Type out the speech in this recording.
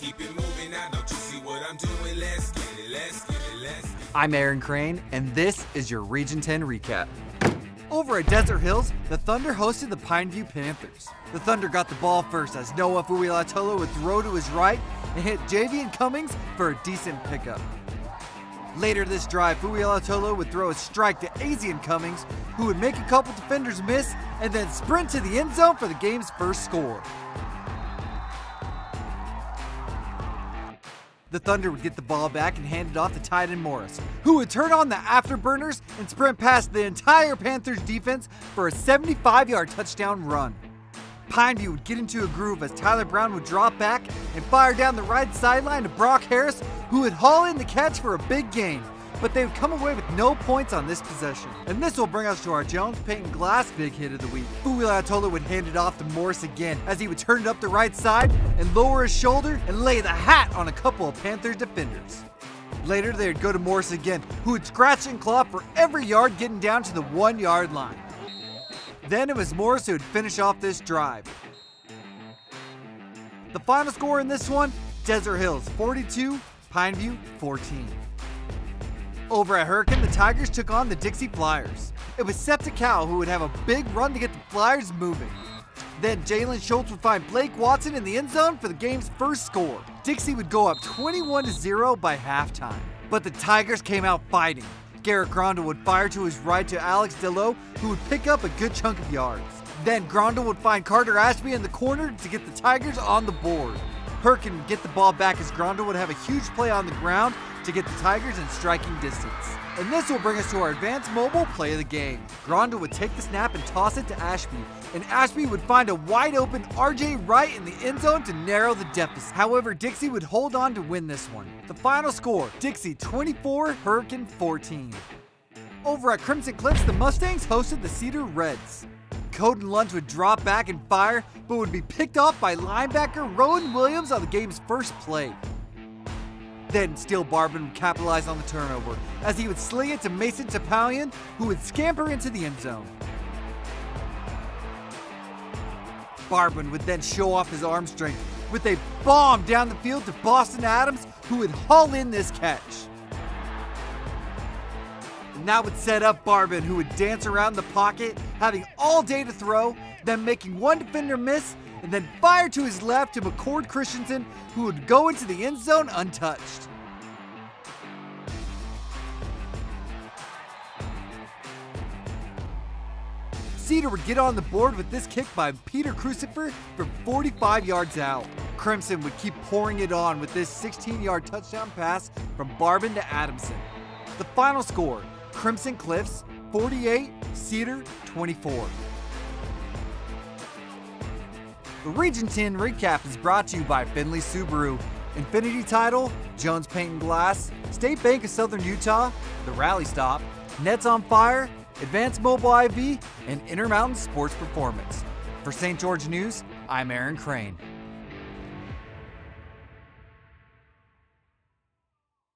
keep it moving now. Don't you see what I'm doing? Let's get it, let's get it, let's get it. I'm Aaron Crane, and this is your Region 10 recap. Over at Desert Hills, the Thunder hosted the Pineview Panthers. The Thunder got the ball first as Noah Fuilatolo would throw to his right and hit Javian Cummings for a decent pickup. Later this drive, Fuilatolo would throw a strike to Asian Cummings, who would make a couple defenders miss and then sprint to the end zone for the game's first score. The Thunder would get the ball back and hand it off to tight end Morris, who would turn on the afterburners and sprint past the entire Panthers defense for a 75-yard touchdown run. Pineview would get into a groove as Tyler Brown would drop back and fire down the right sideline to Brock Harris, who would haul in the catch for a big gain, but they would come away with no points on this possession. And this will bring us to our Jones Payton Glass big hit of the week. Fuilatolo would hand it off to Morris again as he would turn it up the right side and lower his shoulder and lay the hat on a couple of Panthers defenders. Later they would go to Morris again, who would scratch and claw for every yard getting down to the 1-yard line. Then it was Morris who would finish off this drive. The final score in this one, Desert Hills 42, Pineview 14. Over at Hurricane, the Tigers took on the Dixie Flyers. It was Septa Cal who would have a big run to get the Flyers moving. Then Jalen Schultz would find Blake Watson in the end zone for the game's first score. Dixie would go up 21-0 by halftime. But the Tigers came out fighting. Garrett Grondel would fire to his right to Alex Delot, who would pick up a good chunk of yards. Then Grondel would find Carter Ashby in the corner to get the Tigers on the board. Hurricane would get the ball back as Grondel would have a huge play on the ground to get the Tigers in striking distance. And this will bring us to our advanced mobile play of the game. Grondel would take the snap and toss it to Ashby, and Ashby would find a wide open RJ Wright in the end zone to narrow the deficit. However, Dixie would hold on to win this one. The final score, Dixie 24, Hurricane 14. Over at Crimson Cliffs, the Mustangs hosted the Cedar Reds. Coden Lunch would drop back and fire, but would be picked off by linebacker Rowan Williams on the game's first play. Then Steele Barbin would capitalize on the turnover as he would sling it to Mason Topalian, who would scamper into the end zone. Barbin would then show off his arm strength with a bomb down the field to Boston Adams, who would haul in this catch. And that would set up Barbin, who would dance around the pocket, having all day to throw, then making one defender miss, and then fire to his left to McCord Christensen, who would go into the end zone untouched. Cedar would get on the board with this kick by Peter Crucifer from 45 yards out. Crimson would keep pouring it on with this 16-yard touchdown pass from Barbin to Adamson. The final score, Crimson Cliffs 48, Cedar 24. The Region 10 recap is brought to you by Finley Subaru, Infinity Title, Jones Paint and Glass, State Bank of Southern Utah, The Rally Stop, Nets on Fire, Advanced Mobile IV, and Intermountain Sports Performance. For St. George News, I'm Aaron Crane.